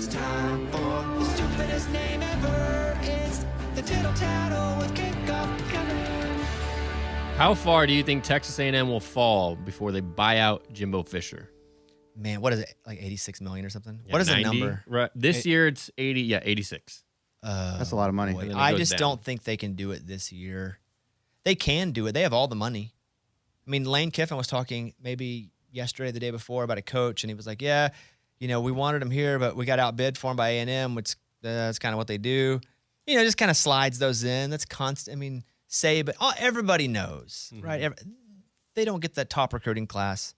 It's time for the stupidest name ever. It's the Tittle Tattle with Kickoff Kevin. How far do you think Texas A&M will fall before they buy out Jimbo Fisher? Man, what is it? Like 86 million or something? Yeah, what is 90, the number? Right. This year it's 80. Yeah, 86. That's a lot of money. boy. then it I goes just down. don't think they can do it this year. They can do it. They have all the money. I mean, Lane Kiffin was talking maybe yesterday, the day before, about a coach, and he was like, yeah, we wanted him here, but we got outbid for him by A&M, which that's kind of what they do. Just kind of slides those in. That's constant. I mean, but everybody knows, right? They don't get that top recruiting class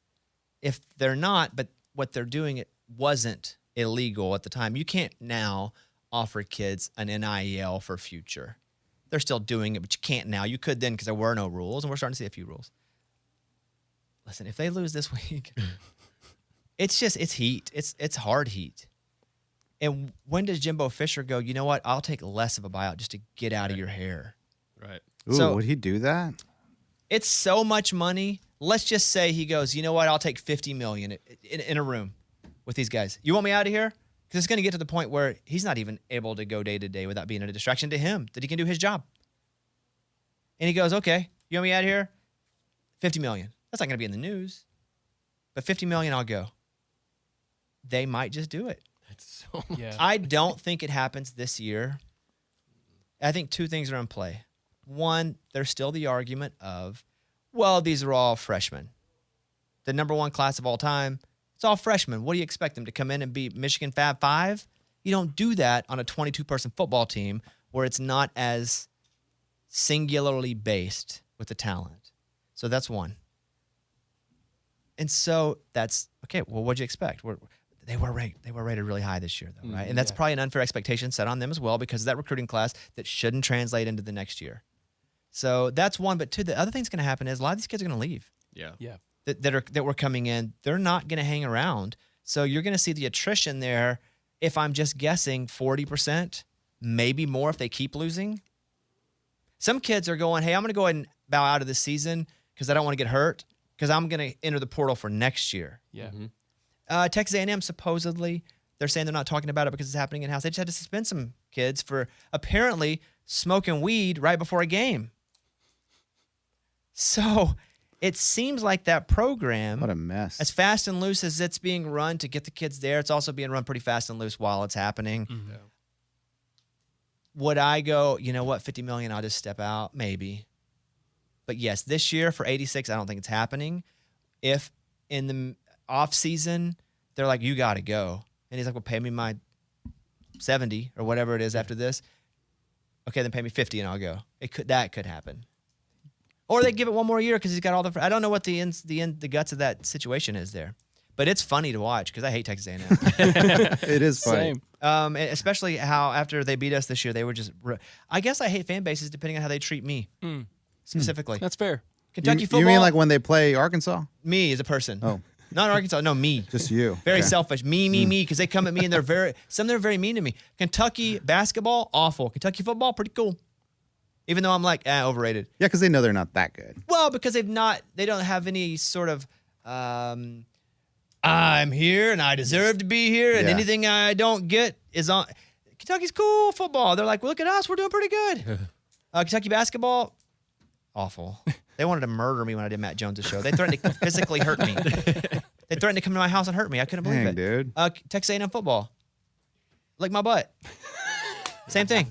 if they're not, but what they're doing, it wasn't illegal at the time. You can't now offer kids an NIL for future. They're still doing it, but you can't now. You could then because there were no rules, and we're starting to see a few rules. Listen, if they lose this week, it's heat. It's hard heat. And when does Jimbo Fisher go, you know what, I'll take less of a buyout just to get out of your hair? Right. Ooh, So- would he do that? It's so much money. Let's just say he goes, you know what, I'll take $50 million in a room with these guys. You want me out of here? Because it's going to get to the point where he's not even able to go day to day without being a distraction to him, that he can do his job. And he goes, okay, you want me out of here? $50 million. That's not going to be in the news. But $50 million, I'll go. They might just do it. That's so much. Yeah. I don't think it happens this year. I think two things are in play. One, there's still the argument of, well, these are all freshmen. The number one class of all time, it's all freshmen. What do you expect them to come in and be Michigan Fab 5? You don't do that on a 22-person football team where it's not as singularly based with the talent. So that's one. And so that's, okay, well, what'd you expect? They were rated really high this year, though, right? And that's probably an unfair expectation set on them as well because of that recruiting class that shouldn't translate into the next year. So that's one. But two, the other thing's going to happen is a lot of these kids are going to leave Yeah. Yeah. that were coming in. They're not going to hang around. So you're going to see the attrition there, if I'm just guessing, 40%, maybe more if they keep losing. Some kids are going, hey, I'm going to go ahead and bow out of this season because I don't want to get hurt because I'm going to enter the portal for next year. Yeah. Texas A&M, supposedly, they're saying they're not talking about it because it's happening in-house. They just had to suspend some kids for apparently smoking weed right before a game. So it seems like that program, What a mess. as fast and loose as it's being run to get the kids there, it's also being run pretty fast and loose while it's happening. Mm-hmm. Would I go, you know what, $50 million, I'll just step out? Maybe. But yes, this year for 86, I don't think it's happening. If in the off season, they're like, you got to go. And he's like, well, pay me my 70 or whatever it is after this. Okay, then pay me 50 and I'll go. That could happen. Or they give it one more year because he's got all the. I don't know what the guts of that situation is there, but it's funny to watch because I hate Texas A&M. It is funny. Same. Especially how after they beat us this year, they were just. I guess I hate fan bases depending on how they treat me specifically. That's fair. Kentucky football. You mean like when they play Arkansas? me as a person? Oh. Not Arkansas. No, me. Just you. Very Okay. selfish. Me, because they come at me and they're very mean to me. Kentucky basketball, awful. Kentucky football, pretty cool. Even though I'm like, overrated. Yeah, because they know they're not that good. Well, because they don't have any sort of, I'm here and I deserve to be here and Yeah. anything I don't get is on. Kentucky's cool football. They're like, well, look at us. We're doing pretty good. Kentucky basketball, awful. They wanted to murder me when I did Matt Jones' show. They threatened to physically hurt me. They threatened to come to my house and hurt me. I couldn't believe Dang, it. dude. Texas A&M football. Lick my butt. Same thing.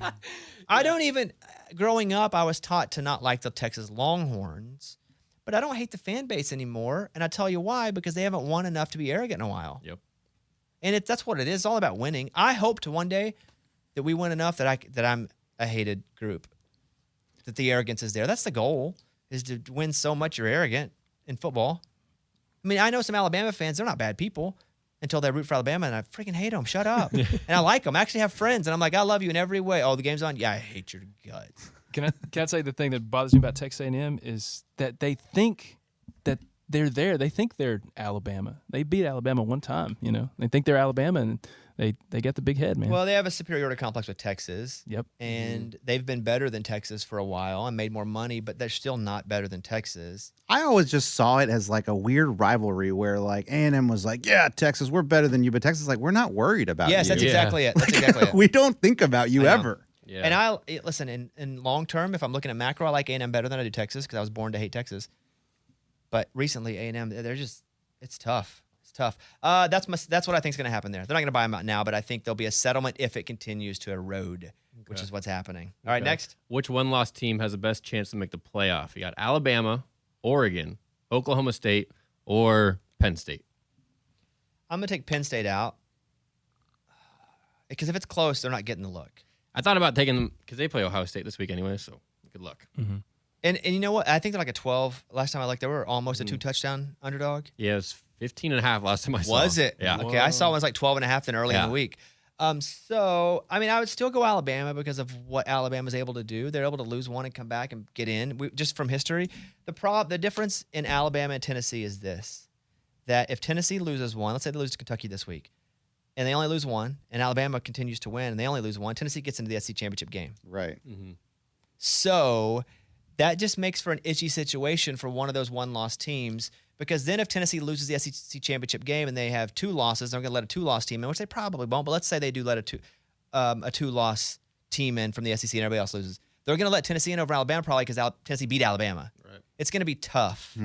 I don't even, growing up, I was taught to not like the Texas Longhorns, but I don't hate the fan base anymore. And I tell you why, because they haven't won enough to be arrogant in a while. Yep. And that's what it is. It's all about winning. I hope to one day that we win enough that I'm a hated group, that the arrogance is there. That's the goal, is to win so much you're arrogant in football. I mean, I know some Alabama fans, they're not bad people until they root for Alabama, and I freaking hate them. Shut up. And I like them. I actually have friends, and I'm like, I love you in every way. Oh, the game's on? Yeah, I hate your guts. Can I say the thing that bothers me about Texas A&M is that they think that they're there. They think they're Alabama. They beat Alabama one time, They think they're Alabama, and They got the big head, man. Well, they have a superiority complex with Texas. Yep. And they've been better than Texas for a while and made more money, but they're still not better than Texas. I always just saw it as like a weird rivalry where like A&M was like, yeah, Texas, we're better than you. But Texas is like, we're not worried about Yes, you. that's exactly it. That's exactly it. We don't think about you I know. ever. Yeah. And listen, in long term, if I'm looking at macro, I like A&M better than I do Texas because I was born to hate Texas. But recently, A&M, it's tough. It's tough. That's what I think is going to happen there. They're not going to buy them out now, but I think there'll be a settlement if it continues to erode, which is what's happening. All right, Okay. next. Which one-loss team has the best chance to make the playoff? You got Alabama, Oregon, Oklahoma State, or Penn State. I'm going to take Penn State out because if it's close, they're not getting the look. I thought about taking them because they play Ohio State this week anyway, so good luck. And you know what? I think they're like a 12. Last time I looked, they were almost a 2-touchdown underdog. Yeah, it was 15.5 last time I saw. Was it? Yeah. Okay, I saw it was like 12.5 then early in Yeah. the week. So, I mean, I would still go Alabama because of what Alabama's able to do. They're able to lose one and come back and get in. Just from history, the difference in Alabama and Tennessee is this, that if Tennessee loses one, let's say they lose to Kentucky this week, and they only lose one, and Alabama continues to win, and they only lose one, Tennessee gets into the SEC championship game. Right. So that just makes for an itchy situation for one of those one-loss teams because then if Tennessee loses the SEC championship game and they have 2 losses, they're going to let a 2-loss team in, which they probably won't, but let's say they do let a 2-loss team in from the SEC and everybody else loses. They're going to let Tennessee in over Alabama probably because Tennessee beat Alabama. Right. It's going to be tough.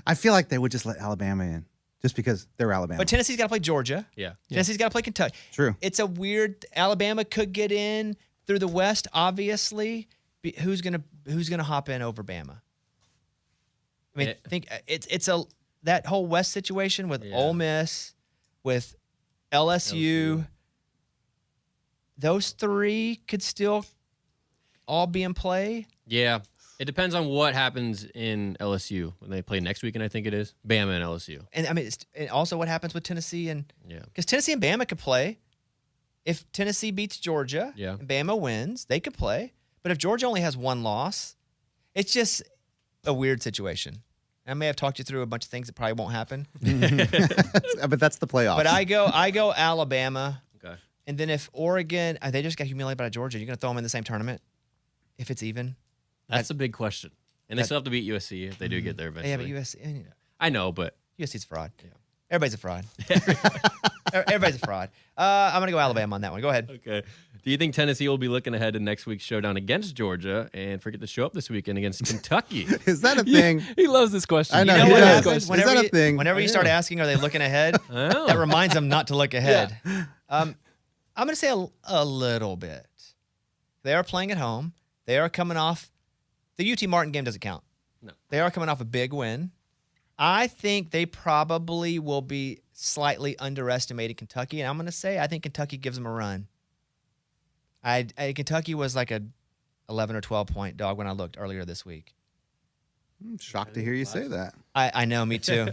I feel like they would just let Alabama in just because they're Alabama. But Tennessee's got to play Georgia. Yeah. Tennessee's got to play Kentucky. True. It's a weird. Alabama could get in through the West, obviously. Who's gonna hop in over Bama? I mean, think it's that whole West situation with Ole Miss, with LSU. Those 3 could still all be in play. Yeah. It depends on what happens in LSU when they play next weekend, I think it is. Bama and LSU. And I mean, and also what happens with Tennessee and Yeah. because Tennessee and Bama could play. If Tennessee beats Georgia and Bama wins, they could play. But if Georgia only has 1 loss, it's just a weird situation. I may have talked you through a bunch of things that probably won't happen. But that's the playoffs. But I go Alabama. Okay. And then if Oregon, they just got humiliated by Georgia, you're going to throw them in the same tournament if it's even? That's a big question. And they still have to beat USC if they do get there eventually. Yeah, but USC, I know, but USC's a fraud. Yeah. Everybody's a fraud. Everybody's a fraud. I'm going to go Alabama on that one. Go ahead. okay. Do you think Tennessee will be looking ahead to next week's showdown against Georgia and forget to show up this weekend against Kentucky? Is that a thing? He loves this question. I know, You know he what does. happens Is whenever that a you, thing? Whenever you start asking, are they looking ahead? Oh. That reminds them not to look ahead. I'm going to say a little bit. They are playing at home. They are coming off. The UT Martin game doesn't count. No. They are coming off a big win. I think they probably will be slightly underestimated Kentucky, and I'm going to say I think Kentucky gives them a run. Kentucky was like a 11 or 12 point dog when I looked earlier this week. I'm shocked to hear you say that. I know, me too.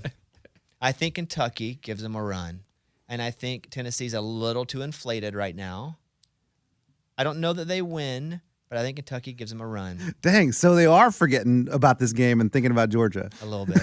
I think Kentucky gives them a run, and I think Tennessee's a little too inflated right now. I don't know that they win, but I think Kentucky gives them a run Dang, so they are forgetting about this game and thinking about Georgia. a little bit.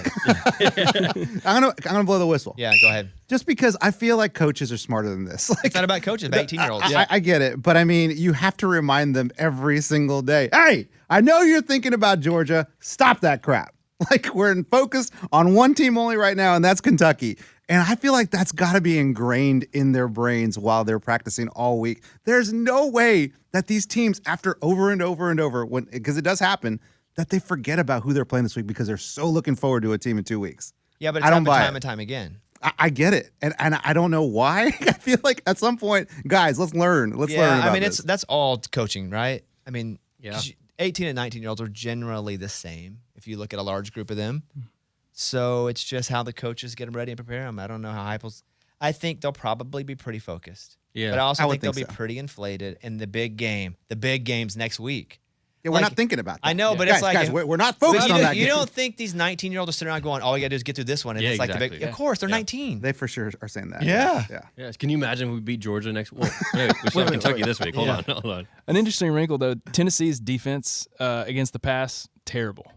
I'm gonna blow the whistle. Yeah, go ahead. Just because I feel like coaches are smarter than this. Like, It's not about coaches, it's about 18-year-olds. I get it, but I mean, you have to remind them every single day. Hey, I know you're thinking about Georgia. Stop that crap. Like, we're in focus on one team only right now, and that's Kentucky. And I feel like that's got to be ingrained in their brains while they're practicing all week. There's no way that these teams, after over and over and over, because it does happen, that they forget about who they're playing this week because they're so looking forward to a team in 2 weeks. Yeah, but it's I don't happened buy time it. and time again. I get it, and I don't know why. I feel like at some point, guys, let's learn. Let's learn Yeah, about I mean, this. that's all coaching, right? I mean, Yeah. 'cause 18 and 19-year-olds are generally the same if you look at a large group of them. So it's just how the coaches get them ready and prepare them. I don't know how Heupel's. I think they'll probably be pretty focused. Yeah. But I also I would think they'll think be so. pretty inflated in the big game. The big game's next week. Yeah, we're like- not thinking about that. I know, but guys, it's like guys, we're not But focused you on don't- that you game. don't think these 19-year-olds are sitting around going, all we got to do is get through this one. And Yeah, it's like the big. exactly. Of course, they're 19. They for sure are saying that. Yeah. Yeah. Yeah. Can you imagine if we beat Georgia next week? Well, we still have Kentucky this week. Hold on. An interesting wrinkle, though. Tennessee's defense against the pass, terrible.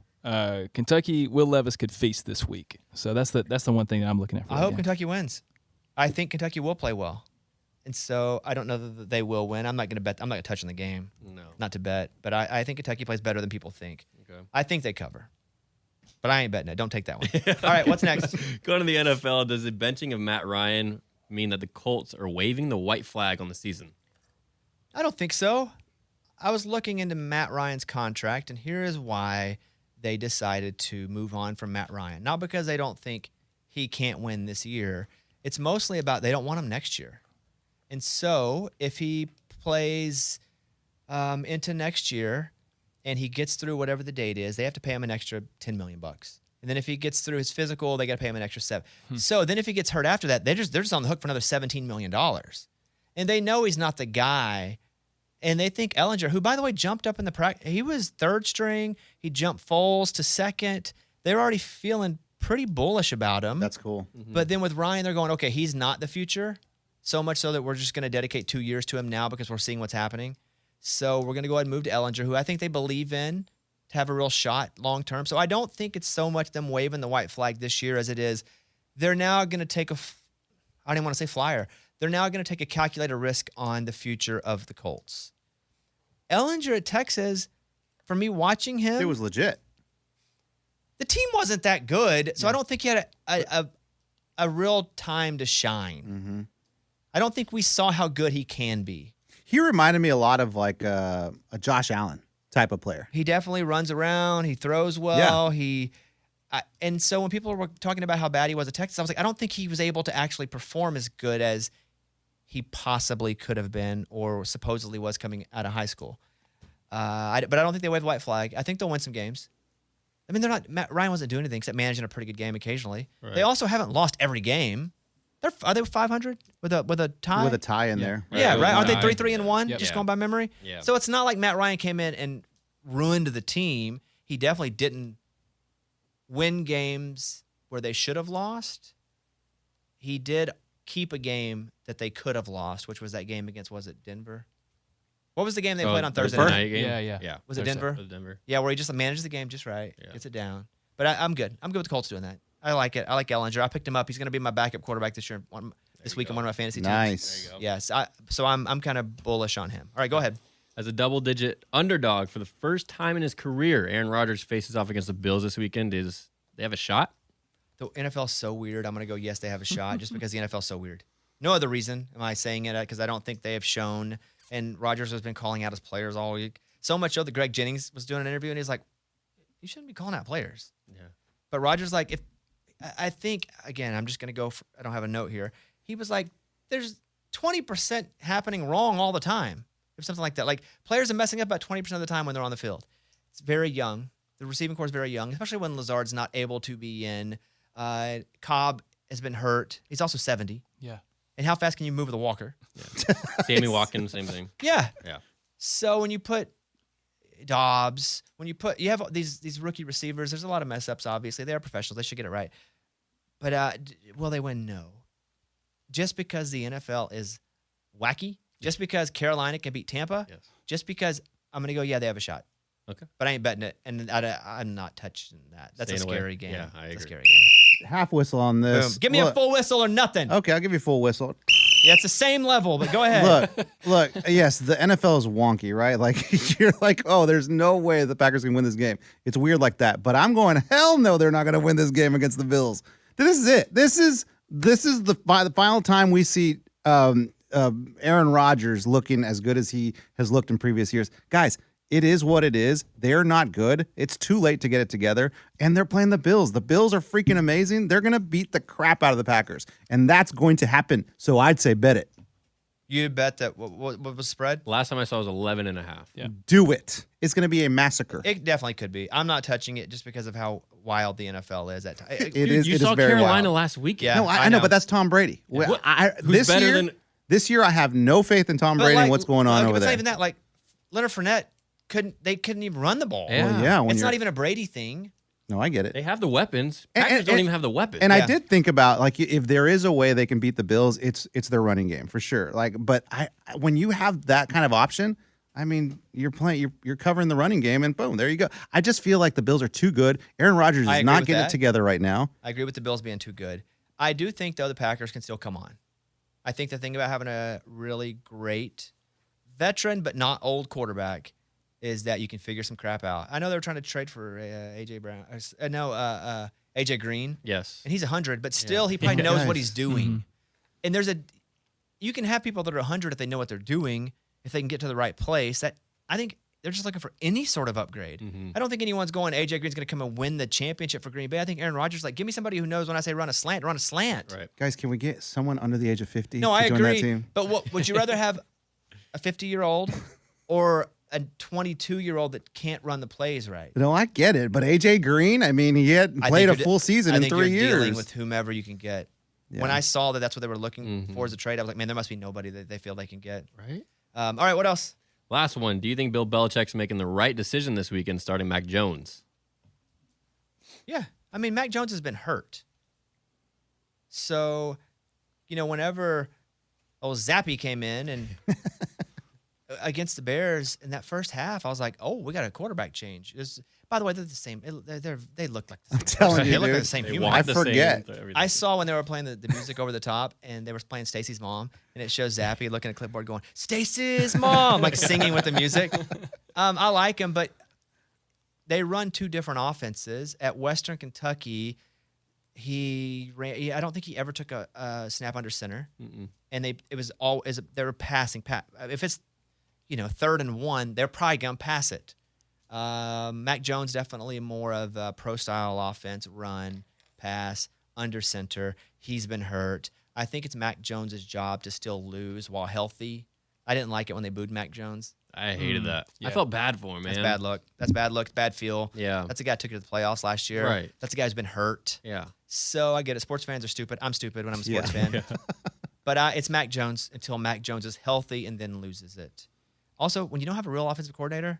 Kentucky, Will Levis could feast this week. So that's the one thing that I'm looking at for I that hope game. Kentucky wins. I think Kentucky will play well. And so I don't know that they will win. I'm not going to bet. I'm not going to touch on the game. No. Not to bet. But I think Kentucky plays better than people think. Okay. I think they cover. But I ain't betting it. Don't take that one. All right, what's next? Going to the NFL, does the benching of Matt Ryan mean that the Colts are waving the white flag on the season? I don't think so. I was looking into Matt Ryan's contract, and here is why they decided to move on from Matt Ryan. Not because they don't think he can't win this year. It's mostly about they don't want him next year. And so if he plays into next year and he gets through whatever the date is, they have to pay him an extra $10 million. And then if he gets through his physical, they got to pay him an extra $7 million. So then if he gets hurt after that, they're just on the hook for another $17 million. And they know he's not the guy. And they think Ellinger, who, by the way, jumped up in the practice, he was third string. He jumped Foles to second. They're already feeling pretty bullish about him. That's cool. But then with Ryan, they're going, okay, he's not the future. So much so that we're just going to dedicate 2 years to him now because we're seeing what's happening. So we're going to go ahead and move to Ellinger, who I think they believe in to have a real shot long term. So I don't think it's so much them waving the white flag this year as it is they're now going to take I don't even want to say flyer. They're now going to take a calculated risk on the future of the Colts. Ellinger at Texas, for me watching him, It was legit. the team wasn't that good, so I don't think he had a real time to shine. I don't think we saw how good he can be. He reminded me a lot of like a Josh Allen type of player. He definitely runs around. He throws well. And so when people were talking about how bad he was at Texas, I was like, I don't think he was able to actually perform as good as he possibly could have been or supposedly was coming out of high school. But I don't think they wave the white flag. I think they'll win some games. I mean, Matt Ryan wasn't doing anything except managing a pretty good game occasionally. Right. They also haven't lost every game. Are they 500 with a tie? With a tie in there. Yeah, right. Aren't they Tie. 3-3-1? Yep. Just Yeah. going by memory. Yeah. So it's not like Matt Ryan came in and ruined the team. He definitely didn't win games where they should have lost. He did keep a game that they could have lost, which was that game against, was it Denver? What was the game they played on Thursday Thursday night? night game? Yeah. Yeah. Was it Thursday. Denver? It was Denver. Yeah, where he just manages the game just right, Yeah. gets it down. But I'm good. I'm good with the Colts doing that. I like it. I like Ellinger. I picked him up. He's going to be my backup quarterback this year. This week go. on one of my fantasy teams. Nice. There you go. Yes. So I'm kind of bullish on him. All right, go ahead. As a double-digit underdog for the first time in his career, Aaron Rodgers faces off against the Bills this weekend. Does they have a shot? The NFL's so weird. I'm going to go, yes, they have a shot just because the NFL's so weird. No other reason am I saying it because I don't think they have shown, and Rodgers has been calling out his players all week. So much so that Greg Jennings was doing an interview, and he's like, you shouldn't be calling out players. Yeah. But Rodgers, like, I think, again, I'm just going to go, I don't have a note here. He was like, there's 20% happening wrong all the time. Or something like that. Like, players are messing up about 20% of the time when they're on the field. It's very young. The receiving core is very young, especially when Lazard's not able to be in. Cobb has been hurt. He's also 70. Yeah. And how fast can you move with a walker? Sammy Watkins, same thing. Yeah. Yeah. So when you put Dobbs, you have these rookie receivers, there's a lot of mess ups, obviously. They are professionals. They should get it right. But will they win? No. Just because the NFL is wacky, just because Carolina can beat Tampa, Yes. just because I'm going to go, yeah, they have a shot. Okay. But I ain't betting it, and I'm not touching that. That's Staying a away. scary game. Yeah, I That's a agree. scary game. Half whistle on Boom. this. Give me a Look- full whistle or nothing. Okay, I'll give you a full whistle. Yeah, it's the same level, but go ahead. Look, yes, the NFL is wonky, right? Like you're like, oh, there's no way the Packers can win this game. It's weird like that. But I'm going, hell no, they're not going to win this game against the Bills. This is it. This is the final time we see Aaron Rodgers looking as good as he has looked in previous years. Guys, it is what it is. They're not good. It's too late to get it together. And they're playing the Bills. The Bills are freaking amazing. They're going to beat the crap out of the Packers. And that's going to happen. So I'd say bet it. You bet that what was the spread? Last time I saw it was 11.5. Yeah. Do it. It's going to be a massacre. It definitely could be. I'm not touching it just because of how wild the NFL is. It Dude, is. you it saw is very Carolina wild. last week. Yeah. No, I I know, know. but that's Tom Brady. Well, What- This better year, than- this year, I have no faith in Tom But Brady like, and what's going on look, over it's there. not even that. Like Leonard Fournette couldn't even run the ball. Yeah. Well, yeah, when It's not you're- even a Brady thing. No, I get it. They have the weapons. And- Packers and- don't and- even have the weapons. And I Yeah. did think about like if there is a way they can beat the Bills, it's their running game for sure. Like, but when you have that kind of option, I mean, you're covering the running game, and boom, there you go. I just feel like the Bills are too good. Aaron Rodgers I is agree not with getting that. it together right now. I agree with the Bills being too good. I do think though the Packers can still come on. I think the thing about having a really great veteran but not old quarterback is that you can figure some crap out. I know they were trying to trade for AJ Brown. AJ Green. Yes. And he's 100, but still he probably knows what he's doing. Mm-hmm. And you can have people that are 100 if they know what they're doing, if they can get to the right place. That I think they're just looking for any sort of upgrade. I don't think anyone's going, AJ Green's going to come and win the championship for Green Bay. I think Aaron Rodgers is like, give me somebody who knows when I say run a slant, run a slant. Right. Guys, can we get someone under the age of 50 No, to I join that agree. team? But what would you rather have a 50-year-old or a 22-year-old that can't run the plays right? No, I get it. But AJ Green, I mean, he hadn't played a full season in 3 years. Dealing with whomever you can get. Yeah. When I saw that that's what they were looking for as a trade, I was like, man, there must be nobody that they feel they can get. Right. All right, what else? Last one. Do you think Bill Belichick's making the right decision this weekend starting Mac Jones? Yeah. I mean, Mac Jones has been hurt. So, whenever Zappy came in and against the Bears in that first half, I was like, oh, we got a quarterback change. By the way, they're the same. They look like the same. I'm telling you, they look like dude. the same They human. want I the same forget. to everything. I saw when they were playing the music over the top, and they were playing Stacy's mom, and it shows Zappy looking at a clipboard going, Stacy's mom, like singing with the music. I like him, but they run two different offenses. At Western Kentucky, I don't think he ever took a snap under center, and they were passing. If it's 3rd and 1, they're probably gonna pass it. Mac Jones definitely more of a pro-style offense, run, pass, under center. He's been hurt. I think it's Mac Jones's job to still lose while healthy. I didn't like it when they booed Mac Jones. I hated that. yeah. I felt bad for him, man. That's bad luck. That's bad luck. Bad feel. Yeah. That's a guy who took it to the playoffs last year. Right. That's a guy who's been hurt. Yeah. So I get it. Sports fans are stupid. I'm stupid when I'm a sports Yeah. fan. But it's Mac Jones until Mac Jones is healthy and then loses it. Also, when you don't have a real offensive coordinator,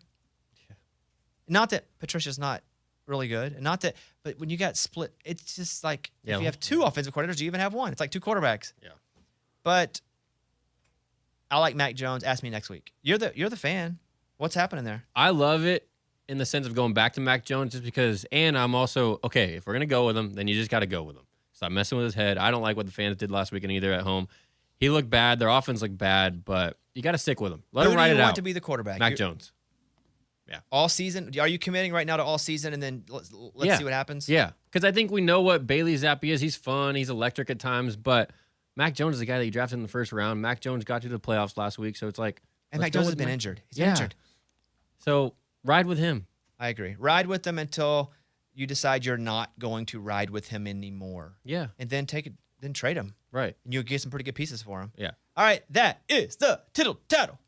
not that Patricia's not really good, and not that, but when you got split, it's just like Yeah. if you have two offensive coordinators, do you even have one? It's like two quarterbacks. Yeah. But I like Mac Jones. Ask me next week. You're the fan. What's happening there? I love it in the sense of going back to Mac Jones just because, and I'm also, okay, if we're going to go with him, then you just got to go with him. Stop messing with his head. I don't like what the fans did last weekend either at home. He looked bad. Their offense looked bad, but you got to stick with him. Let him Who ride do it you out. want to be the quarterback? Mac Jones. All season? Are you committing right now to all season and then let's Yeah. see what happens? Yeah, because I think we know what Bailey Zappi is. He's fun. He's electric at times, but Mac Jones is the guy that you drafted in the first round. Mac Jones got you to the playoffs last week, so it's like, And let's Mac go Jones has with been Mac. injured. He's Yeah. been injured. So ride with him. I agree. Ride with them until you decide you're not going to ride with him anymore. Yeah, And then then trade him. right. And you'll get some pretty good pieces for him. Yeah. All right, that is the Tittle Tattle.